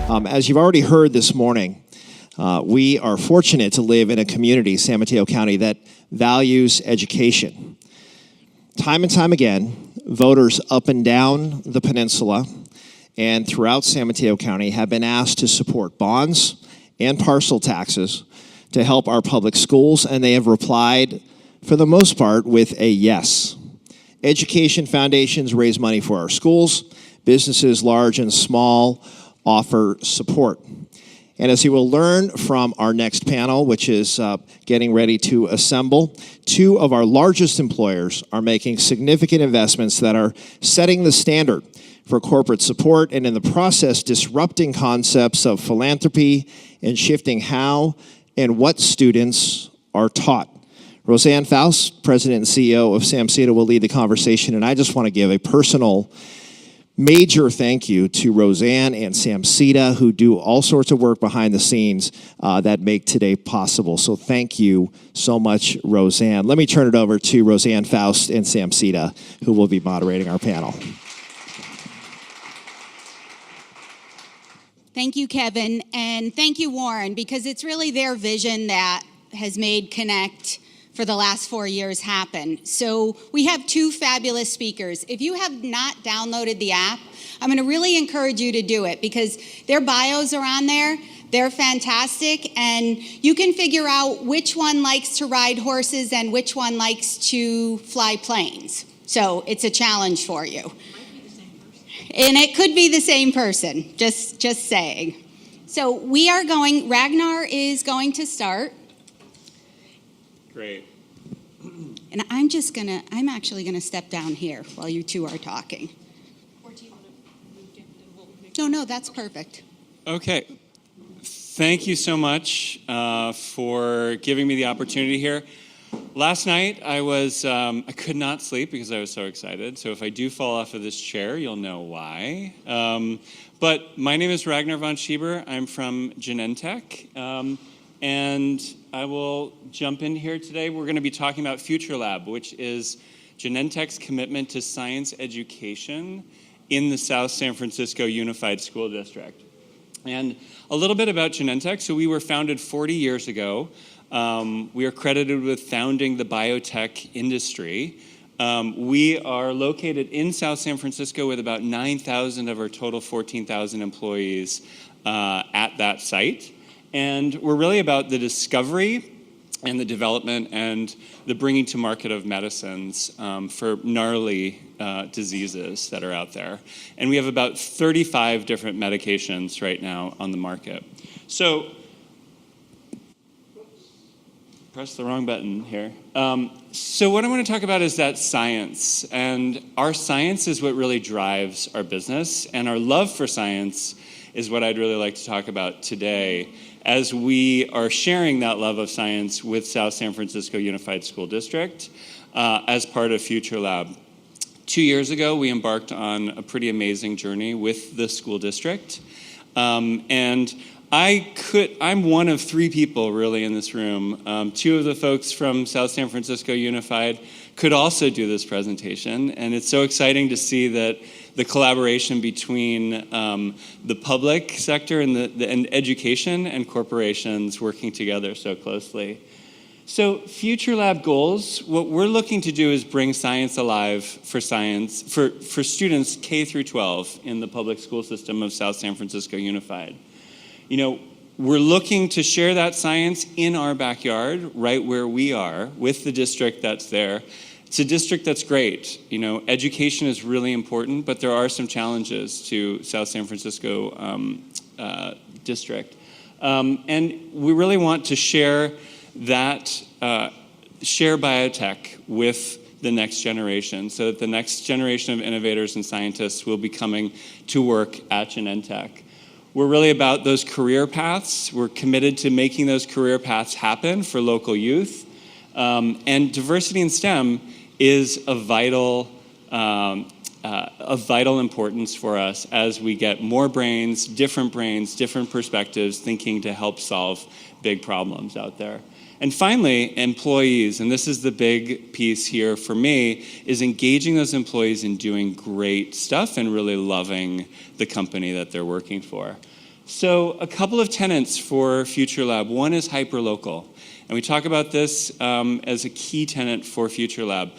As you've already heard this morning, we are fortunate to live in a community, San Mateo County, that values education. Time and time again, voters up and down the peninsula and throughout San Mateo County have been asked to support bonds and parcel taxes to help our public schools, and they have replied, for the most part, with a yes. Education foundations raise money for our schools. Businesses large and small offer support. And as you will learn from our next panel, which is getting ready to assemble, two of our largest employers are making significant investments that are setting the standard for corporate support and in the process disrupting concepts of philanthropy and shifting how and what students are taught. Rosanne Foust, President and CEO of SamCETA, will lead the conversation, and I just want to give a personal major thank you to Rosanne and SamCETA, who do all sorts of work behind the scenes that make today possible. So thank you so much, Rosanne. Let me turn it over to Rosanne Foust and SamCETA, who will be moderating our panel. Thank you, Kevin, and thank you, Warren, because it's really their vision that has made Connect for the last 4 years happen. So we have two fabulous speakers. If you have not downloaded the app, I'm gonna really encourage you to do it because their bios are on there. They're fantastic, and you can figure out which one likes to ride horses and which one likes to fly planes. So it's a challenge for you. Might be the same person. And it could be the same person, just saying. So we are going, Ragnar is going to start. Great. And I'm actually gonna step down here while you two are talking. Or do you want to move? No, that's perfect. Okay. Thank you so much for giving me the opportunity here. Last night I could not sleep because I was so excited. So if I do fall off of this chair, you'll know why. But my name is Ragnar von Schiber. I'm from Genentech. And I will jump in here today. We're going to be talking about Futurelab, which is Genentech's commitment to science education in the South San Francisco Unified School District. And a little bit about Genentech. So we were founded 40 years ago. We are credited with founding the biotech industry. We are located in South San Francisco with about 9,000 of our total 14,000 employees at that site. And we're really about the discovery and the development and the bringing to market of medicines for gnarly diseases that are out there. And we have about 35 different medications right now on the market. So, press the wrong button here. So what I want to talk about is that science. And our science is what really drives our business. And our love for science is what I'd really like to talk about today, as we are sharing that love of science with South San Francisco Unified School District as part of Futurelab. 2 years ago, we embarked on a pretty amazing journey with the school district. And I'm one of three people really in this room. Two of the folks from South San Francisco Unified could also do this presentation. And it's so exciting to see that the collaboration between the public sector and education and corporations working together so closely. So Futurelab Goals, what we're looking to do is bring science alive for students K through 12 in the public school system of South San Francisco Unified. You know, we're looking to share that science in our backyard, right where we are, with the district that's there. It's a district that's great. You know, education is really important, but there are some challenges to South San Francisco district. And we really want to share biotech with the next generation so that the next generation of innovators and scientists will be coming to work at Genentech. We're really about those career paths. We're committed to making those career paths happen for local youth. And diversity in STEM is of vital importance for us as we get more brains, different perspectives, thinking to help solve big problems out there. And finally, employees, and this is the big piece here for me, is engaging those employees in doing great stuff and really loving the company that they're working for. So a couple of tenets for Futurelab. One is hyperlocal. And we talk about this as a key tenet for Futurelab.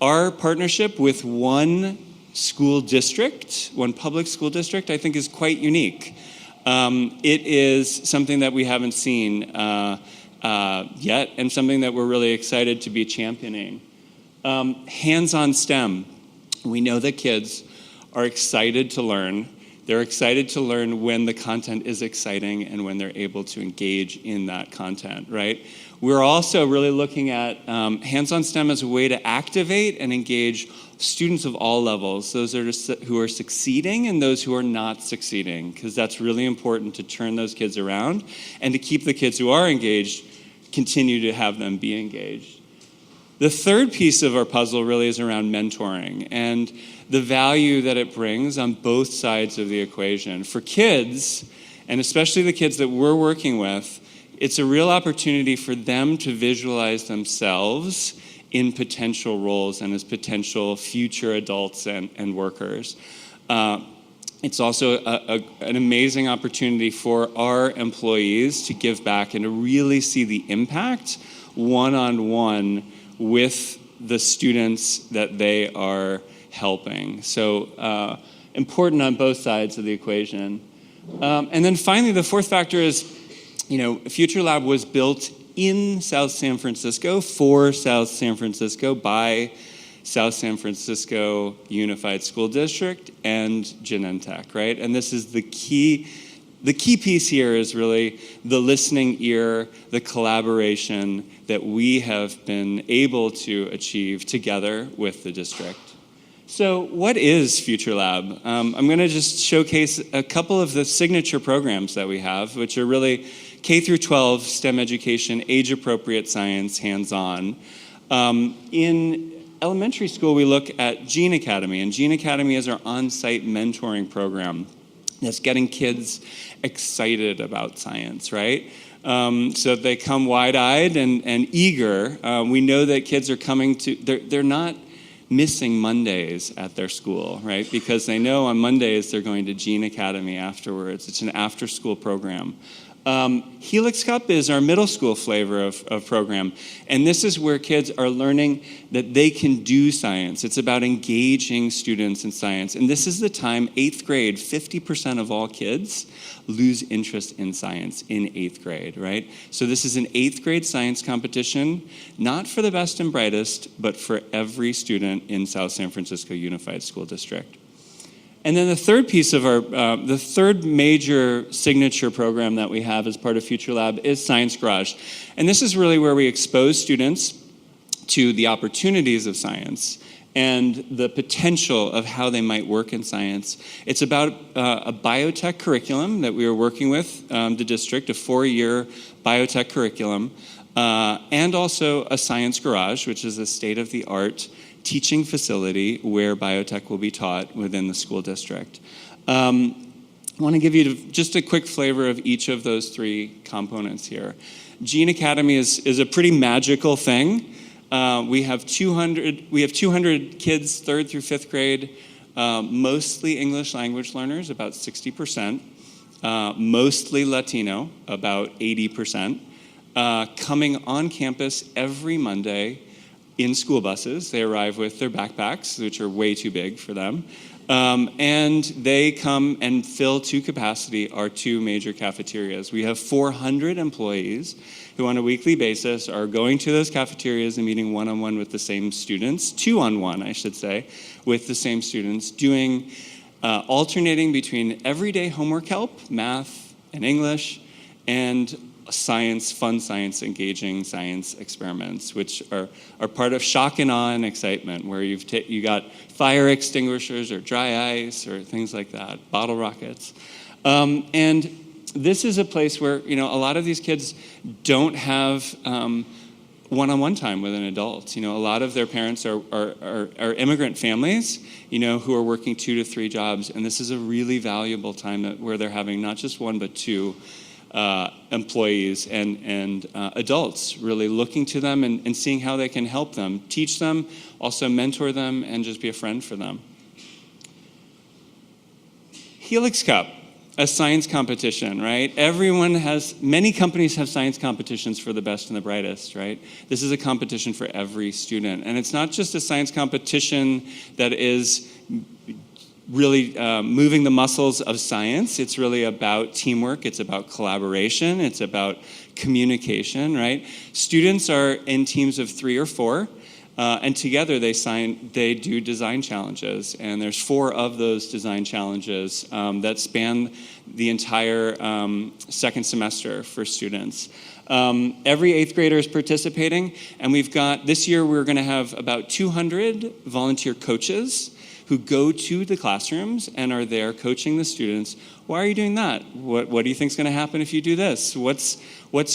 Our partnership with one school district, one public school district, I think is quite unique. It is something that we haven't seen yet, and something that we're really excited to be championing. Hands-on STEM. We know that kids are excited to learn. They're excited to learn when the content is exciting and when they're able to engage in that content, right? We're also really looking at hands-on STEM as a way to activate and engage students of all levels, those who are succeeding and those who are not succeeding, because that's really important to turn those kids around and to keep the kids who are engaged, continue to have them be engaged. The third piece of our puzzle really is around mentoring and the value that it brings on both sides of the equation. For kids, and especially the kids that we're working with, it's a real opportunity for them to visualize themselves in potential roles and as potential future adults and workers. It's also an amazing opportunity for our employees to give back and to really see the impact one-on-one with the students that they are helping. So important on both sides of the equation. And then finally, the fourth factor is, Futurelab was built in South San Francisco for South San Francisco by South San Francisco Unified School District and Genentech, right? And this is the key piece here is really the listening ear, the collaboration that we have been able to achieve together with the district. So what is Futurelab? I'm going to just showcase a couple of the signature programs that we have, which are really K through 12 STEM education, age-appropriate science, hands-on. In elementary school, we look at Gene Academy, and Gene Academy is our on-site mentoring program that's getting kids excited about science, right? So they come wide-eyed and eager. We know that kids are coming to, they're not missing Mondays at their school, right? Because they know on Mondays they're going to Gene Academy afterwards. It's an after-school program. Helix Cup is our middle school flavor of program. And this is where kids are learning that they can do science. It's about engaging students in science. And this is the time, 8th grade, 50% of all kids lose interest in science in 8th grade, right? So this is an 8th grade science competition, not for the best and brightest, but for every student in South San Francisco Unified School District. And then the third piece of the third major signature program that we have as part of Futurelab is Science Garage. And this is really where we expose students to the opportunities of science and the potential of how they might work in science. It's about a biotech curriculum that we are working with the district, a 4-year biotech curriculum, and also a Science Garage, which is a state-of-the-art teaching facility where biotech will be taught within the school district. I want to give you just a quick flavor of each of those three components here. Gene Academy is a pretty magical thing. We have 200 kids, 3rd through 5th grade, mostly English language learners, about 60%, mostly Latino, about 80%, coming on campus every Monday in school buses. They arrive with their backpacks, which are way too big for them. And they come and fill to capacity our 2 major cafeterias. We have 400 employees who on a weekly basis are going to those cafeterias and meeting one-on-one with the same students, 2-on-1, I should say, with the same students, doing alternating between everyday homework help, math and English, and science, fun science, engaging science experiments, which are part of shock and awe and excitement, where you got fire extinguishers or dry ice or things like that, bottle rockets. And this is a place where, a lot of these kids don't have one-on-one time with an adult. A lot of their parents are immigrant families, who are working 2 to 3 jobs, and this is a really valuable time where they're having not just 1 but 2 employees and adults really looking to them and seeing how they can help them, teach them, also mentor them, and just be a friend for them. Helix Cup. a science competition, right? Many companies have science competitions for the best and the brightest, right? This is a competition for every student. And it's not just a science competition that is really moving the muscles of science. It's really about teamwork. It's about collaboration. It's about communication, right? Students are in teams of 3 or 4. And together they do design challenges, and there's 4 of those design challenges that span the entire second semester for students. Every 8th grader is participating, and this year we're gonna have about 200 volunteer coaches who go to the classrooms and are there coaching the students. Why are you doing that? What do you think is gonna happen if you do this? What's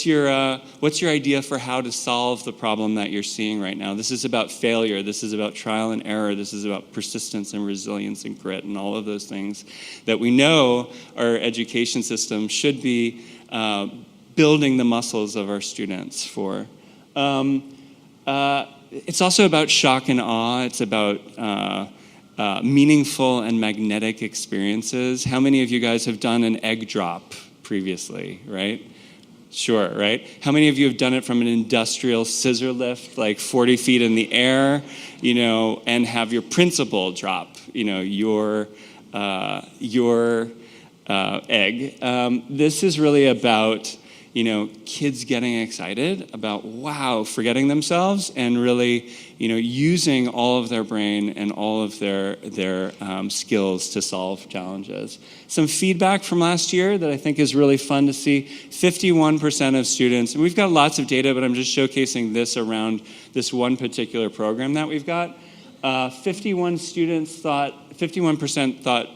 your idea for how to solve the problem that you're seeing right now? This is about failure. This is about trial and error. This is about persistence and resilience and grit and all of those things that we know our education system should be building the muscles of our students for. It's also about shock and awe. It's about meaningful and magnetic experiences. How many of you guys have done an egg drop previously, right? Sure, right? How many of you have done it from an industrial scissor lift, like 40 feet in the air, and have your principal drop, your egg? This is really about, kids getting excited about, forgetting themselves and really, using all of their brain and all of their skills to solve challenges. Some feedback from last year that I think is really fun to see. 51% of students, and we've got lots of data, but I'm just showcasing this around this one particular program that we've got. 51% thought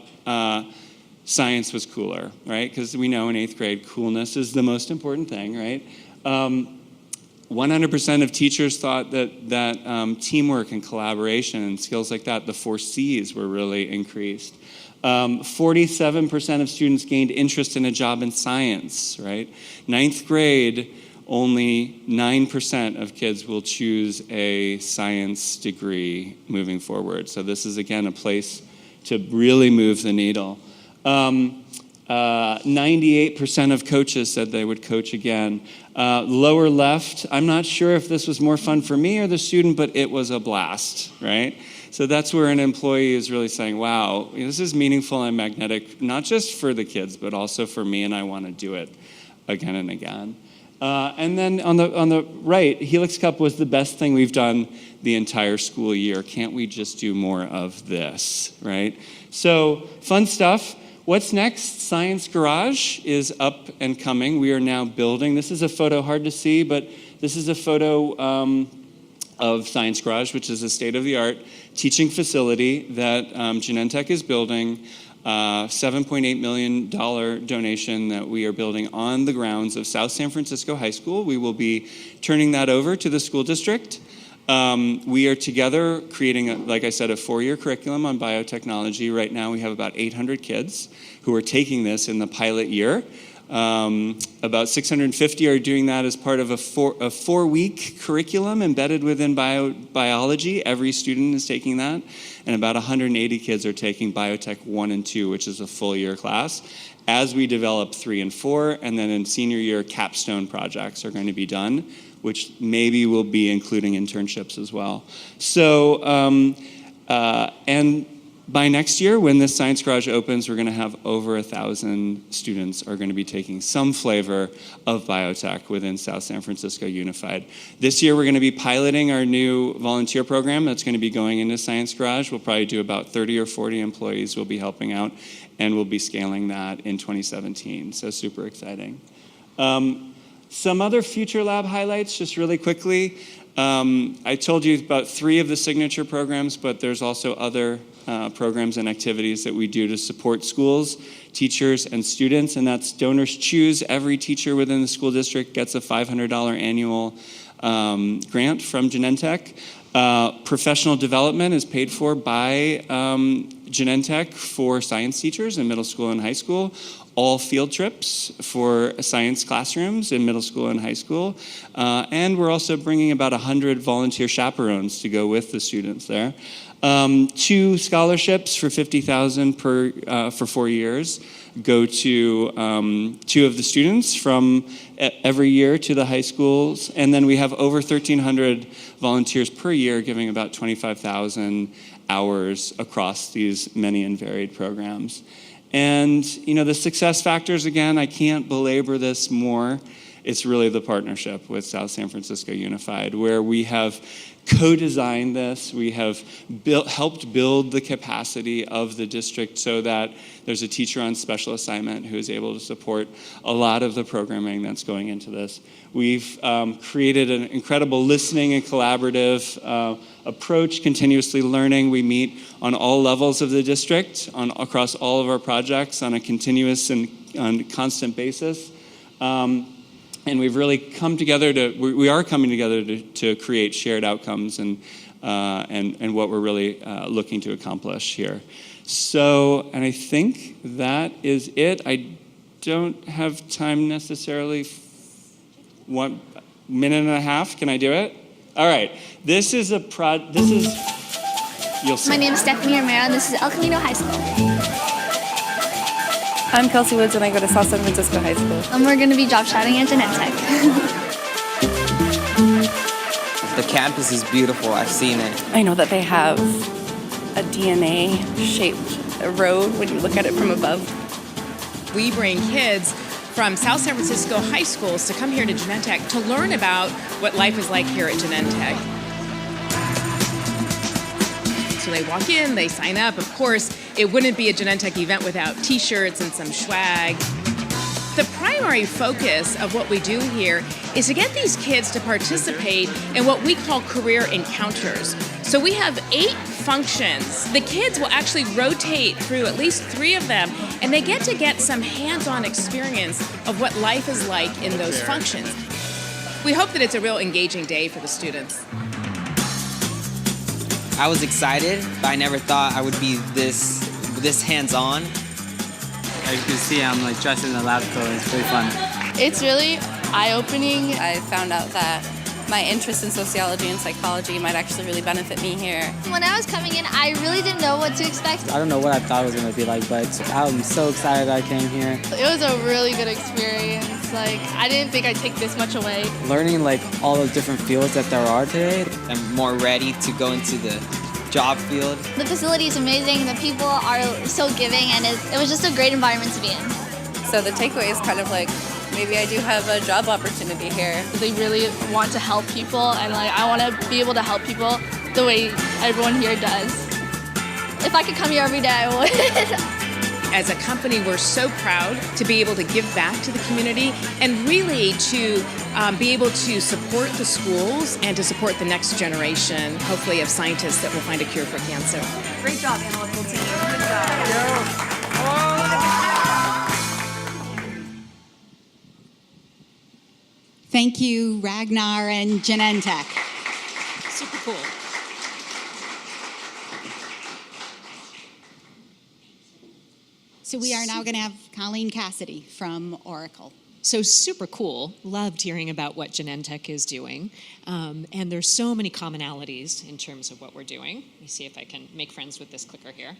science was cooler, right? Because we know in 8th grade, coolness is the most important thing, right? 100% of teachers thought that teamwork and collaboration and skills like that, the 4 C's, were really increased. 47% of students gained interest in a job in science, right? 9th grade, only 9% of kids will choose a science degree moving forward. So this is, again, a place to really move the needle. 98% of coaches said they would coach again. Lower left, I'm not sure if this was more fun for me or the student, but it was a blast, right? So that's where an employee is really saying, wow, this is meaningful and magnetic, not just for the kids, but also for me, and I want to do it again and again. And then on the right, Helix Cup was the best thing we've done the entire school year. Can't we just do more of this, right? So fun stuff. What's next? Science Garage is up and coming. We are now building. This is a photo, hard to see, but this is a photo of Science Garage, which is a state-of-the-art teaching facility that Genentech is building. $7.8 million donation that we are building on the grounds of South San Francisco High School. We will be turning that over to the school district. We are together creating, like I said, a 4-year curriculum on biotechnology. Right now we have about 800 kids who are taking this in the pilot year. About 650 are doing that as part of a 4-week curriculum embedded within biology. Every student is taking that. And about 180 kids are taking Biotech 1 and 2, which is a full year class. As we develop 3 and 4, and then in senior year, capstone projects are going to be done, which maybe will be including internships as well. So, and by next year, when this Science Garage opens, we're going to have over 1,000 students are going to be taking some flavor of biotech within South San Francisco Unified. This year, we're going to be piloting our new volunteer program that's going to be going into Science Garage. We'll probably do about 30 or 40 employees will be helping out, and we'll be scaling that in 2017. So super exciting. Some other Futurelab highlights, just really quickly. I told you about 3 of the signature programs, but there's also other programs and activities that we do to support schools, teachers, and students, and that's Donors Choose. Every teacher within the school district gets a $500 annual grant from Genentech. Professional development is paid for by Genentech for science teachers in middle school and high school. All field trips for science classrooms in middle school and high school. And we're also bringing about 100 volunteer chaperones to go with the students there. 2 scholarships for $50,000 per for 4 years go to 2 of the students from every year to the high schools, and then we have over 1,300 volunteers per year giving about 25,000 hours across these many and varied programs. And the success factors, again, I can't belabor this more. It's really the partnership with South San Francisco Unified, where we have co-designed this. We have helped build the capacity of the district so that there's a teacher on special assignment who is able to support a lot of the programming that's going into this. We've created an incredible listening and collaborative approach, continuously learning. We meet on all levels of the district, across all of our projects on a continuous and constant basis. And we've really come together we are coming together to create shared outcomes and what we're really looking to accomplish here. So, and I think that is it. I don't have time necessarily. 1 minute and a half, can I do it? All right, you'll see. My name is Stephanie Romero, and this is El Camino High School. I'm Kelsey Woods, and I go to South San Francisco High School. And we're going to be job shadowing at Genentech. The campus is beautiful. I've seen it. I know that they have a DNA-shaped road when you look at it from above. We bring kids from South San Francisco high schools to come here to Genentech to learn about what life is like here at Genentech. So they walk in, they sign up. Of course, it wouldn't be a Genentech event without t-shirts and some swag. The primary focus of what we do here is to get these kids to participate in what we call career encounters. So we have 8 functions. The kids will actually rotate through at least 3 of them, and they get some hands-on experience of what life is like in those functions. We hope that it's a real engaging day for the students. I was excited, but I never thought I would be this hands-on. As you can see, I'm dressed in the lab coat. It's really fun. It's really eye-opening. I found out that my interest in sociology and psychology might actually really benefit me here. When I was coming in, I really didn't know what to expect. I don't know what I thought it was going to be like, but I'm so excited I came here. It was a really good experience. I didn't think I'd take this much away. Learning all the different fields that there are today. I'm more ready to go into the job field. The facility is amazing. The people are so giving, and it was just a great environment to be in. So the takeaway is kind of maybe I do have a job opportunity here. They really want to help people, and I want to be able to help people the way everyone here does. If I could come here every day, I would. As a company, we're so proud to be able to give back to the community and really to be able to support the schools and to support the next generation, hopefully, of scientists that will find a cure for cancer. Great job, analytical team. Good job. Thank you, Ragnar and Genentech. Super cool. So we are now going to have Colleen Cassity from Oracle. So super cool. Loved hearing about what Genentech is doing. And there's so many commonalities in terms of what we're doing. Let me see if I can make friends with this clicker here.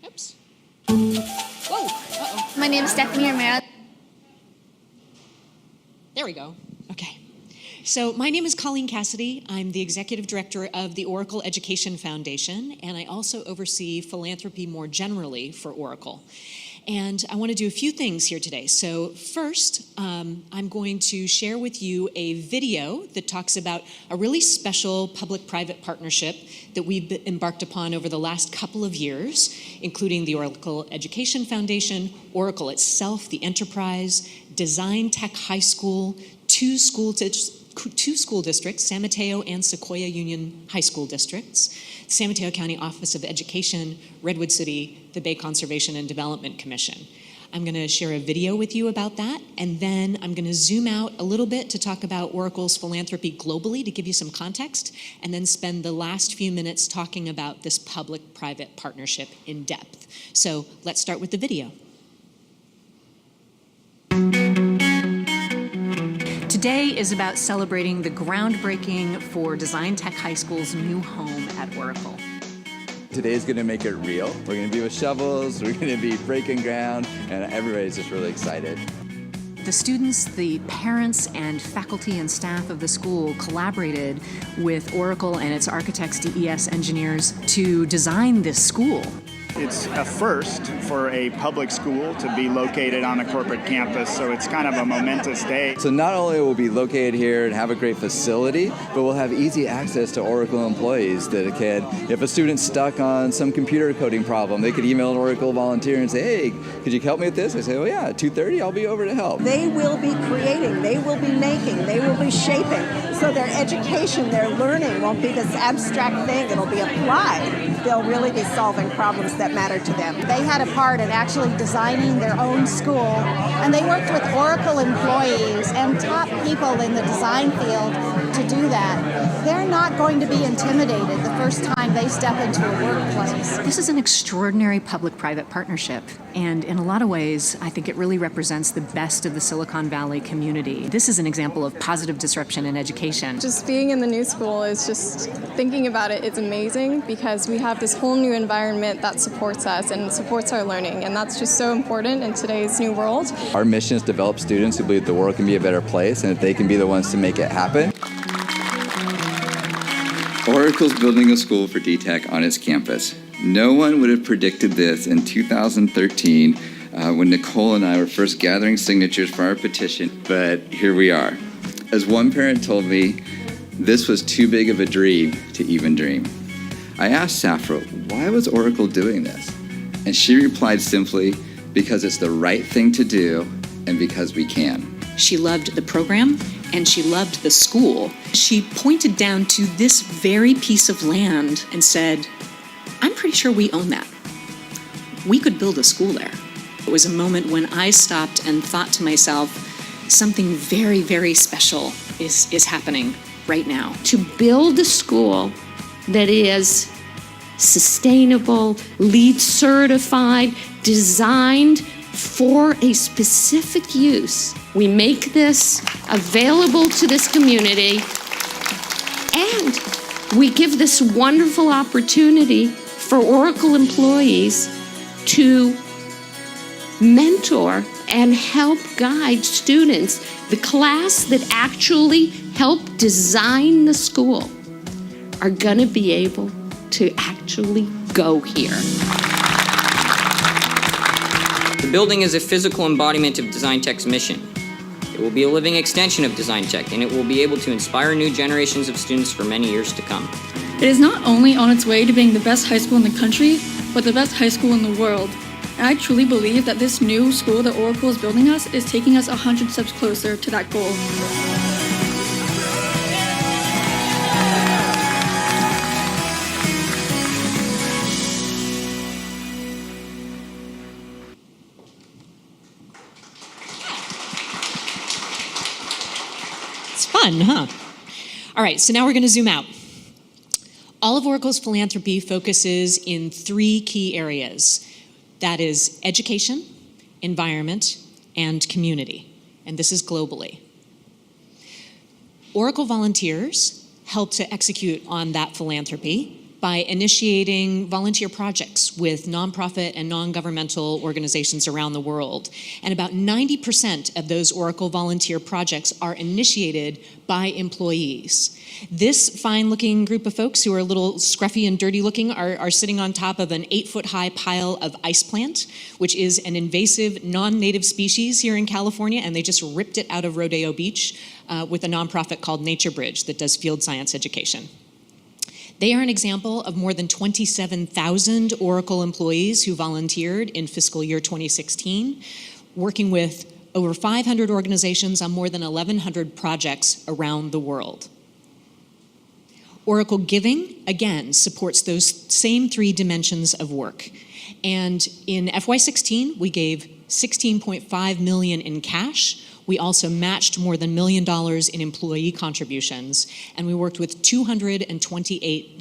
Oops. Whoa. Uh-oh. My name is Stephanie Romero. There we go. Okay. So my name is Colleen Cassity. I'm the executive director of the Oracle Education Foundation, and I also oversee philanthropy more generally for Oracle. And I want to do a few things here today. So first, I'm going to share with you a video that talks about a really special public-private partnership that we've embarked upon over the last couple of years, including the Oracle Education Foundation, Oracle itself, the enterprise, Design Tech High School, two school districts, San Mateo and Sequoia Union High School districts, San Mateo County Office of Education, Redwood City, the Bay Conservation and Development Commission. I'm going to share a video with you about that, and then I'm going to zoom out a little bit to talk about Oracle's philanthropy globally to give you some context, and then spend the last few minutes talking about this public-private partnership in depth. So let's start with the video. Today is about celebrating the groundbreaking for Design Tech High School's new home at Oracle. Today's going to make it real. We're going to be with shovels, we're going to be breaking ground, and everybody's just really excited. The students, the parents, and faculty and staff of the school collaborated with Oracle and its architects, DES engineers, to design this school. It's a first for a public school to be located on a corporate campus, so it's kind of a momentous day. So not only will we be located here and have a great facility, but we'll have easy access to Oracle employees that can, if a student's stuck on some computer coding problem, they could email an Oracle volunteer and say, hey, could you help me with this? I say, oh yeah, at 2:30, I'll be over to help. They will be creating, they will be making, they will be shaping. So their education, their learning won't be this abstract thing, it'll be applied. They'll really be solving problems that matter to them. They had a part in actually designing their own school, and they worked with Oracle employees and top people in the design field to do that. They're not going to be intimidated the first time they step into a workplace. This is an extraordinary public-private partnership, and in a lot of ways, I think it really represents the best of the Silicon Valley community. This is an example of positive disruption in education. Just being in the new school is just, thinking about it, it's amazing because we have this whole new environment that supports us and supports our learning, and that's just so important in today's new world. Our mission is to develop students who believe the world can be a better place, and if they can be the ones to make it happen. Oracle's building a school for DTech on its campus. No one would have predicted this in 2013 when Nicole and I were first gathering signatures for our petition, but here we are. As one parent told me, this was too big of a dream to even dream. I asked Safra, why was Oracle doing this? And she replied simply, because it's the right thing to do and because we can. She loved the program and she loved the school. She pointed down to this very piece of land and said, I'm pretty sure we own that. We could build a school there. It was a moment when I stopped and thought to myself, something very, very special is happening right now. To build a school that is sustainable, LEED certified, designed for a specific use. We make this available to this community, and we give this wonderful opportunity for Oracle employees to mentor and help guide students. The class that actually helped design the school are going to be able to actually go here. The building is a physical embodiment of Design Tech's mission. It will be a living extension of Design Tech, and it will be able to inspire new generations of students for many years to come. It is not only on its way to being the best high school in the country, but the best high school in the world. And I truly believe that this new school that Oracle is building us is taking us 100 steps closer to that goal. It's fun, huh? All right, so now we're going to zoom out. All of Oracle's philanthropy focuses in 3 key areas. That is education, environment, and community. And this is globally. Oracle volunteers help to execute on that philanthropy by initiating volunteer projects with nonprofit and non-governmental organizations around the world. And about 90% of those Oracle volunteer projects are initiated by employees. This fine-looking group of folks who are a little scruffy and dirty looking are sitting on top of an 8-foot-high pile of ice plant, which is an invasive non-native species here in California, and they just ripped it out of Rodeo Beach with a nonprofit called Nature Bridge that does field science education. They are an example of more than 27,000 Oracle employees who volunteered in fiscal year 2016, working with over 500 organizations on more than 1,100 projects around the world. Oracle Giving, again, supports those same 3 dimensions of work. And in FY16, we gave $16.5 million in cash. We also matched more than $1 million in employee contributions, and we worked with 228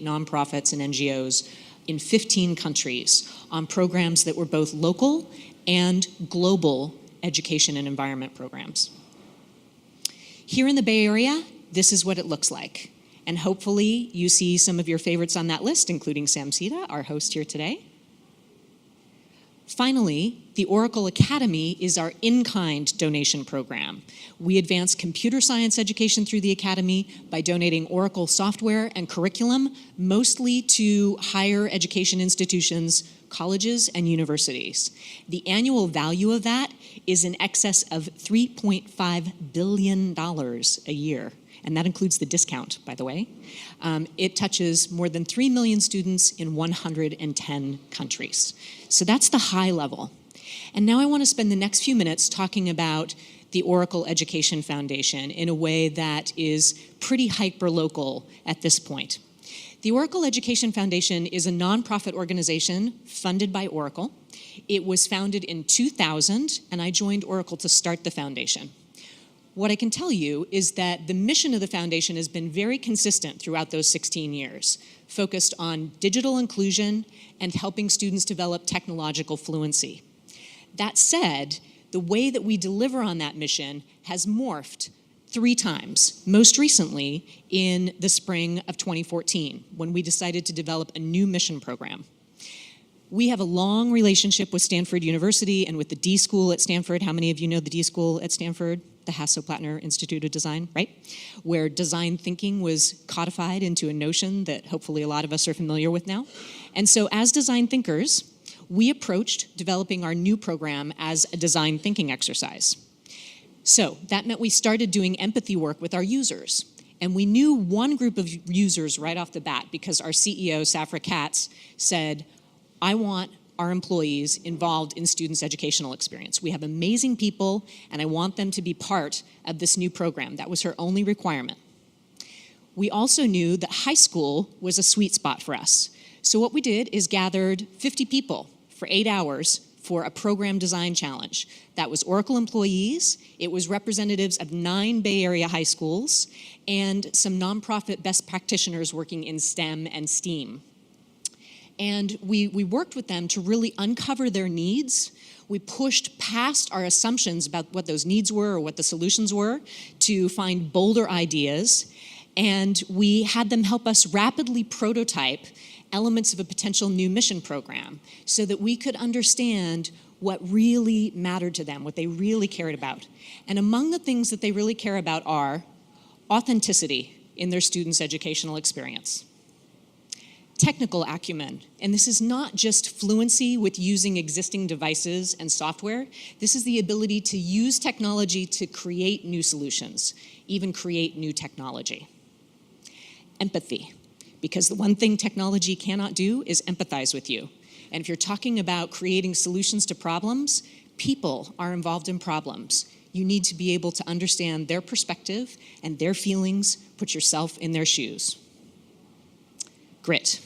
nonprofits and NGOs in 15 countries on programs that were both local and global education and environment programs. Here in the Bay Area, this is what it looks like. And hopefully you see some of your favorites on that list, including Sam Sita, our host here today. Finally, the Oracle Academy is our in-kind donation program. We advance computer science education through the Academy by donating Oracle software and curriculum, mostly to higher education institutions, colleges, and universities. The annual value of that is in excess of $3.5 billion a year. And that includes the discount, by the way. It touches more than 3 million students in 110 countries. So that's the high level. And now I want to spend the next few minutes talking about the Oracle Education Foundation in a way that is pretty hyper-local at this point. The Oracle Education Foundation is a nonprofit organization funded by Oracle. It was founded in 2000, and I joined Oracle to start the foundation. What I can tell you is that the mission of the foundation has been very consistent throughout those 16 years, focused on digital inclusion and helping students develop technological fluency. That said, the way that we deliver on that mission has morphed 3 times, most recently in the spring of 2014, when we decided to develop a new mission program. We have a long relationship with Stanford University and with the D School at Stanford. How many of you know the D School at Stanford? The Hasso-Plattner Institute of Design, right? Where design thinking was codified into a notion that hopefully a lot of us are familiar with now. And so as design thinkers, we approached developing our new program as a design thinking exercise. So that meant we started doing empathy work with our users. And we knew one group of users right off the bat because our CEO, Safra Katz, said, I want our employees involved in students' educational experience. We have amazing people, and I want them to be part of this new program. That was her only requirement. We also knew that high school was a sweet spot for us. So what we did is gathered 50 people for 8 hours for a program design challenge. That was Oracle employees, it was representatives of 9 Bay Area high schools, and some nonprofit best practitioners working in STEM and STEAM. And we worked with them to really uncover their needs. We pushed past our assumptions about what those needs were or what the solutions were to find bolder ideas. And we had them help us rapidly prototype elements of a potential new mission program so that we could understand what really mattered to them, what they really cared about. And among the things that they really care about are authenticity in their students' educational experience, technical acumen, and this is not just fluency with using existing devices and software. This is the ability to use technology to create new solutions, even create new technology. Empathy, because the one thing technology cannot do is empathize with you. And if you're talking about creating solutions to problems, people are involved in problems. You need to be able to understand their perspective and their feelings, put yourself in their shoes. Grit.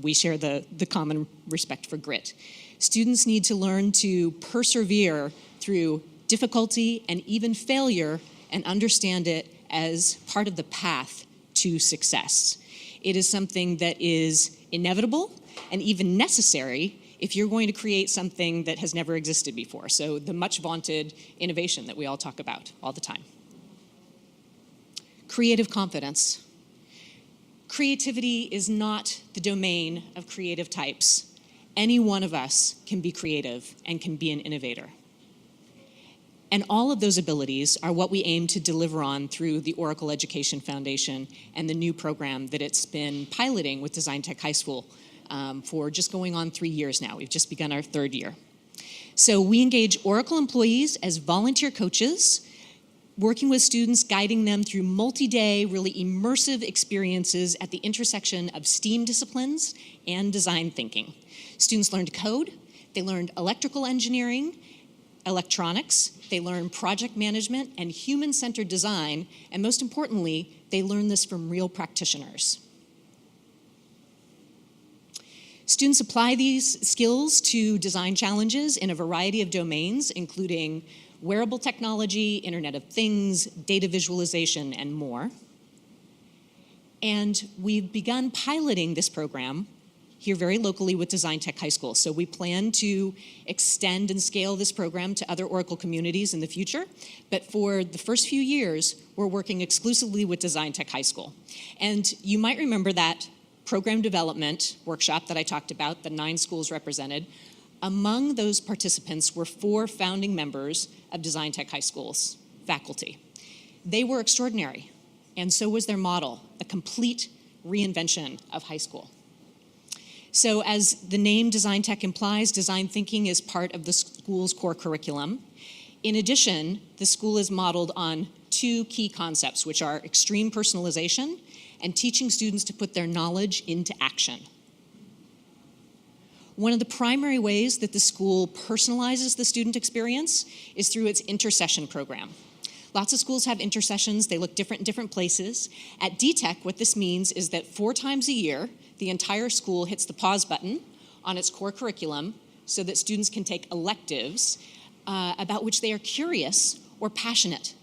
We share the common respect for grit. Students need to learn to persevere through difficulty and even failure and understand it as part of the path to success. It is something that is inevitable and even necessary if you're going to create something that has never existed before. So the much vaunted innovation that we all talk about all the time. Creative confidence. Creativity is not the domain of creative types. Any one of us can be creative and can be an innovator. And all of those abilities are what we aim to deliver on through the Oracle Education Foundation and the new program that it's been piloting with Design Tech High School for just going on 3 years now. We've just begun our 3rd year. So we engage Oracle employees as volunteer coaches, working with students, guiding them through multi-day, really immersive experiences at the intersection of STEAM disciplines and design thinking. Students learned code, they learned electrical engineering, electronics, they learned project management and human-centered design, and most importantly, they learned this from real practitioners. Students apply these skills to design challenges in a variety of domains, including wearable technology, Internet of Things, data visualization, and more. And we've begun piloting this program here very locally with Design Tech High School. So we plan to extend and scale this program to other Oracle communities in the future. But for the first few years, we're working exclusively with Design Tech High School. And you might remember that program development workshop that I talked about, the 9 schools represented. Among those participants were 4 founding members of Design Tech High School's faculty. They were extraordinary, and so was their model, a complete reinvention of high school. So as the name Design Tech implies, design thinking is part of the school's core curriculum. In addition, the school is modeled on 2 key concepts, which are extreme personalization and teaching students to put their knowledge into action. One of the primary ways that the school personalizes the student experience is through its Intersession program. Lots of schools have intersessions. They look different in different places. At DTech, what this means is that 4 times a year, the entire school hits the pause button on its core curriculum so that students can take electives about which they are curious or passionate.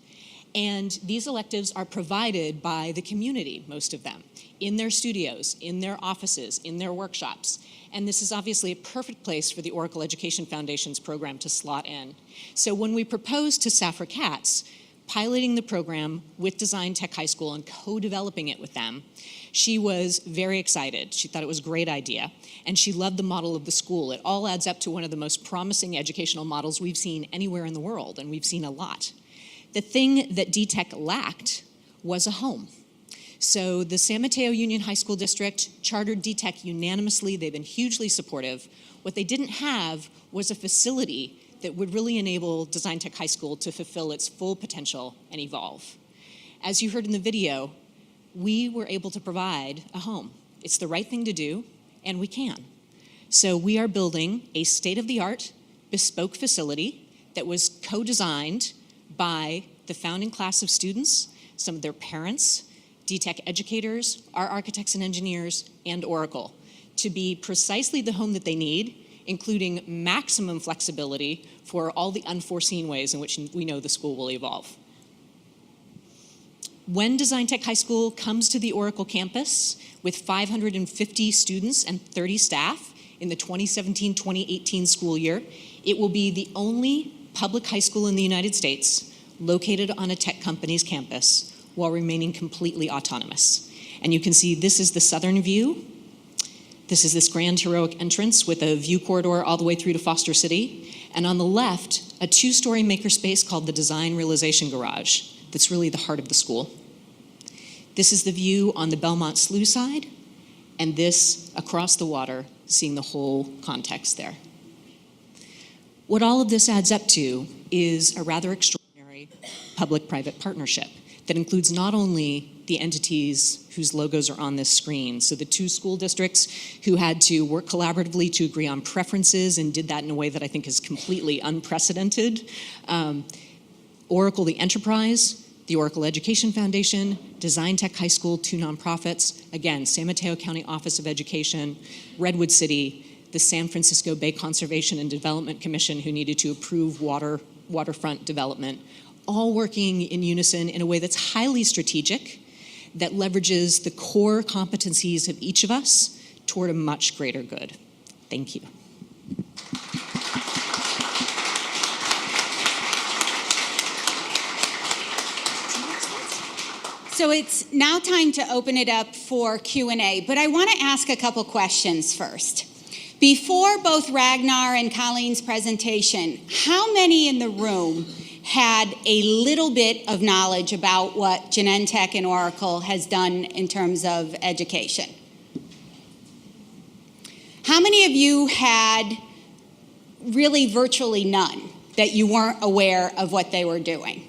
And these electives are provided by the community, most of them, in their studios, in their offices, in their workshops. And this is obviously a perfect place for the Oracle Education Foundation's program to slot in. So when we proposed to Safra Katz, piloting the program with Design Tech High School and co-developing it with them, she was very excited. She thought it was a great idea, and she loved the model of the school. It all adds up to one of the most promising educational models we've seen anywhere in the world, and we've seen a lot. The thing that DTech lacked was a home. So the San Mateo Union High School District chartered DTech unanimously. They've been hugely supportive. What they didn't have was a facility that would really enable Design Tech High School to fulfill its full potential and evolve. As you heard in the video, we were able to provide a home. It's the right thing to do, and we can. So we are building a state-of-the-art, bespoke facility that was co-designed by the founding class of students, some of their parents, DTech educators, our architects and engineers, and Oracle, to be precisely the home that they need, including maximum flexibility for all the unforeseen ways in which we know the school will evolve. When Design Tech High School comes to the Oracle campus with 550 students and 30 staff in the 2017-2018 school year, it will be the only public high school in the United States located on a tech company's campus while remaining completely autonomous. And you can see this is the southern view. This is this grand heroic entrance with a view corridor all the way through to Foster City. And on the left, a 2-story makerspace called the Design Realization Garage. That's really the heart of the school. This is the view on the Belmont Slough side, and this across the water, seeing the whole context there. What all of this adds up to is a rather extraordinary public-private partnership that includes not only the entities whose logos are on this screen, so the 2 school districts who had to work collaboratively to agree on preferences and did that in a way that I think is completely unprecedented. Oracle the Enterprise, the Oracle Education Foundation, Design Tech High School, 2 nonprofits, again, San Mateo County Office of Education, Redwood City, the San Francisco Bay Conservation and Development Commission, who needed to approve waterfront development, all working in unison in a way that's highly strategic, that leverages the core competencies of each of us toward a much greater good. Thank you. So it's now time to open it up for Q&A, but I want to ask a couple questions first. Before both Ragnar and Colleen's presentation, how many in the room had a little bit of knowledge about what Genentech and Oracle has done in terms of education? How many of you had really virtually none, that you weren't aware of what they were doing?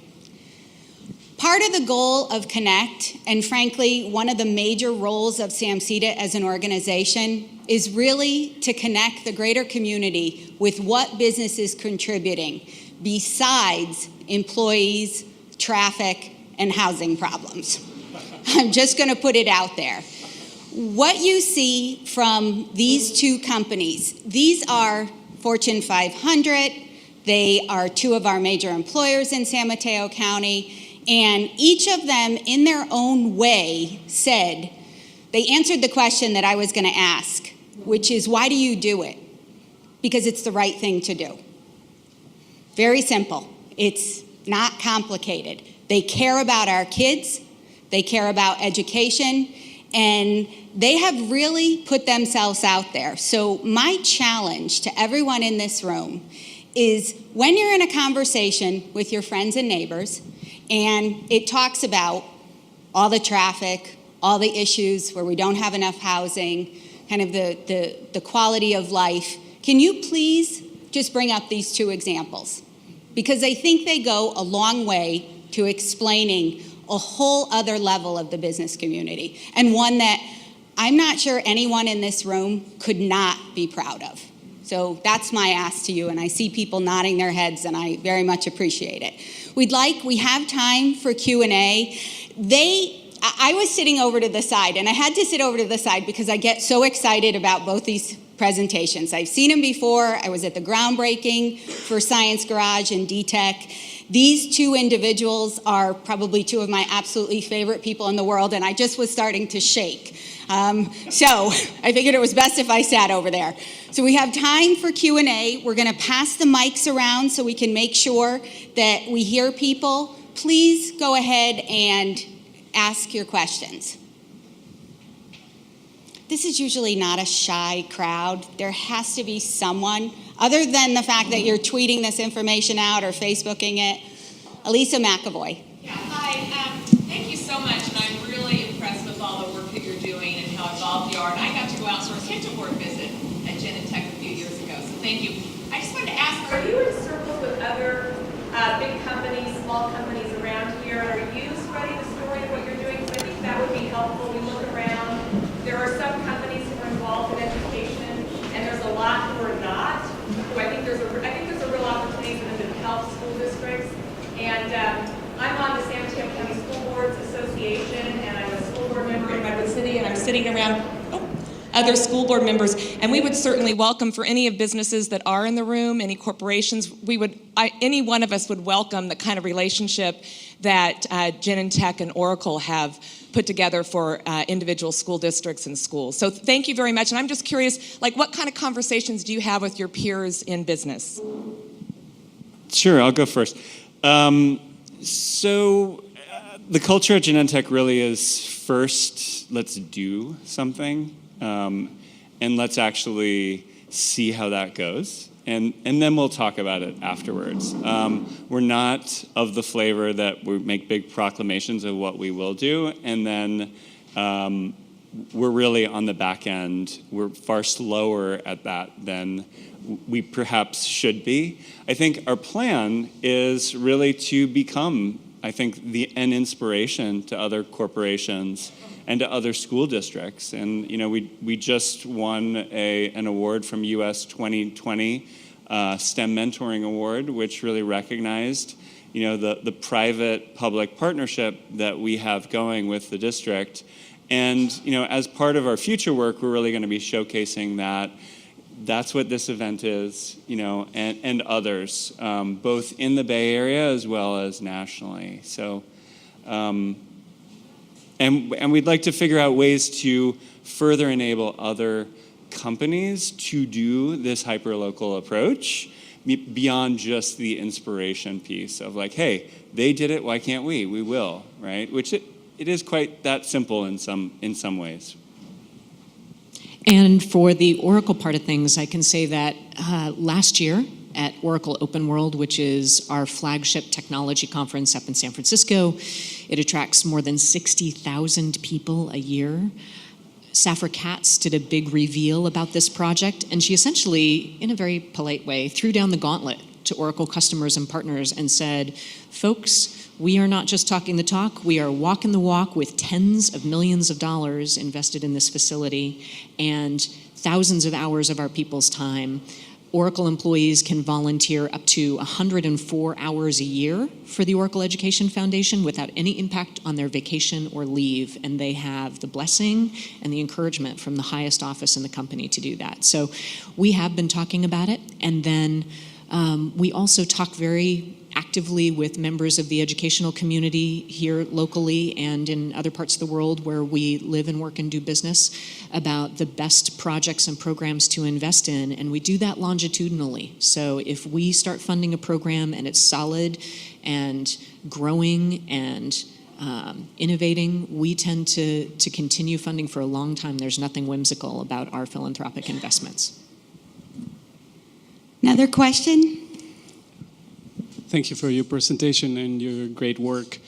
Part of the goal of Connect, and frankly, one of the major roles of SAMCETA as an organization, is really to connect the greater community with what business is contributing besides employees, traffic, and housing problems. I'm just going to put it out there. What you see from these 2 companies, these are Fortune 500. They are 2 of our major employers in San Mateo County. And each of them, in their own way, said, they answered the question that I was going to ask. which is, why do you do it? Because it's the right thing to do. Very simple. It's not complicated. They care about our kids, they care about education, and they have really put themselves out there. So my challenge to everyone in this room is, when you're in a conversation with your friends and neighbors, and it talks about all the traffic, all the issues where we don't have enough housing, kind of the quality of life, can you please just bring up these two examples? Because I think they go a long way to explaining a whole other level of the business community, and one that I'm not sure anyone in this room could not be proud of. So that's my ask to you, and I see people nodding their heads, and I very much appreciate it. We have time for Q&A. I was sitting over to the side, and I had to sit over to the side because I get so excited about both these presentations. I've seen them before. I was at the groundbreaking for Science Garage and DTech. These two individuals are probably two of my absolutely favorite people in the world, and I just was starting to shake. So I figured it was best if I sat over there. So we have time for Q&A. We're going to pass the mics around so we can make sure that we hear people. Please go ahead and ask your questions. This is usually not a shy crowd. There has to be someone, other than the fact that you're tweeting this information out or Facebooking it. Elisa McAvoy. Yeah, hi. Thank you so much, and I'm really impressed with all the work that you're doing and how involved you are. And I got to go out for a Hinton board visit at Genentech a few years ago, so thank you. I just wanted to ask, are you in circles with other big companies, small companies around here? Are you spreading the story of what you're doing? Because I think that would be helpful. We look around. There are some companies who are involved in education, and there's a lot who are not. So I think there's a real opportunity for them to help school districts. And I'm on the San Mateo County School Boards Association, and I'm a school board member in Redwood City, and I'm sitting around other school board members, and we would certainly welcome, for any of businesses that are in the room, any corporations, any one of us would welcome the kind of relationship that Genentech and Oracle have put together for individual school districts and schools. So thank you very much, and I'm just curious, what kind of conversations do you have with your peers in business? Sure, I'll go first. So the culture at Genentech really is, first, let's do something, and let's actually see how that goes, and then we'll talk about it afterwards. We're not of the flavor that we make big proclamations of what we will do, and then we're really on the back end. We're far slower at that than we perhaps should be. I think our plan is really to become, an inspiration to other corporations and to other school districts. And we just won an award from US 2020 STEM Mentoring Award, which really recognized the private-public partnership that we have going with the district. And as part of our future work, we're really going to be showcasing that. That's what this event is, and others, both in the Bay Area as well as nationally. So, and we'd like to figure out ways to further enable other companies to do this hyperlocal approach beyond just the inspiration piece of hey, they did it, why can't we? We will, right? Which it is quite that simple in some ways. And for the Oracle part of things, I can say that last year at Oracle Open World, which is our flagship technology conference up in San Francisco, it attracts more than 60,000 people a year. Safra Katz did a big reveal about this project, and she essentially, in a very polite way, threw down the gauntlet to Oracle customers and partners and said, folks, we are not just talking the talk, we are walking the walk with tens of millions of dollars invested in this facility and thousands of hours of our people's time. Oracle employees can volunteer up to 104 hours a year for the Oracle Education Foundation without any impact on their vacation or leave, and they have the blessing and the encouragement from the highest office in the company to do that. So we have been talking about it, and then we also talk very actively with members of the educational community here locally and in other parts of the world where we live and work and do business about the best projects and programs to invest in, and we do that longitudinally. So if we start funding a program and it's solid and growing and innovating, we tend to continue funding for a long time. There's nothing whimsical about our philanthropic investments. Another question? Thank you for your presentation and your great work.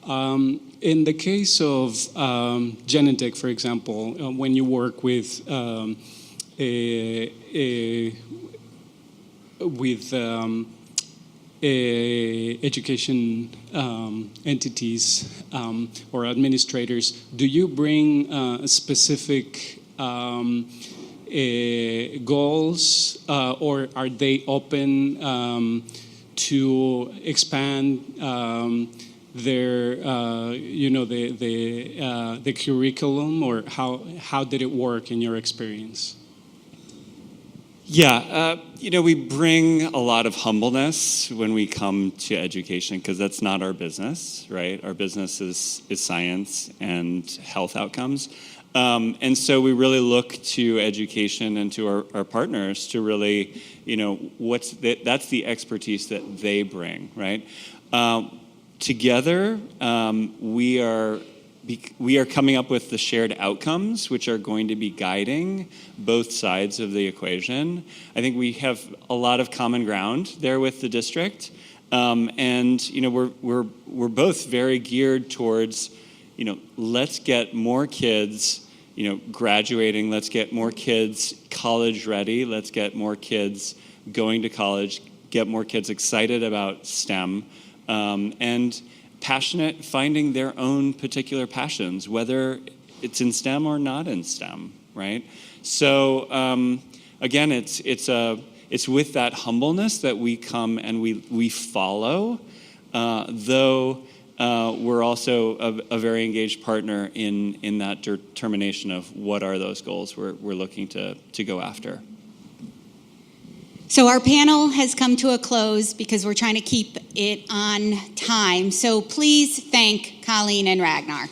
In the case of Genentech, for example, when you work with education entities or administrators, do you bring specific goals, or are they open to expand their, the curriculum, or how did it work in your experience? Yeah, we bring a lot of humbleness when we come to education, because that's not our business, right? Our business is science and health outcomes. And so we really look to education and to our partners to really, that's the expertise that they bring, right? Together, we are coming up with the shared outcomes, which are going to be guiding both sides of the equation. I think we have a lot of common ground there with the district, and we're both very geared towards, let's get more kids, graduating. Let's get more kids college ready. Let's get more kids going to college. Get more kids excited about STEM, and passionate, finding their own particular passions, whether it's in STEM or not in STEM, right? So again, it's with that humbleness that we come and we follow, though we're also a very engaged partner in that determination of what are those goals we're looking to go after. So our panel has come to a close because we're trying to keep it on time. So please thank Colleen and Ragnar.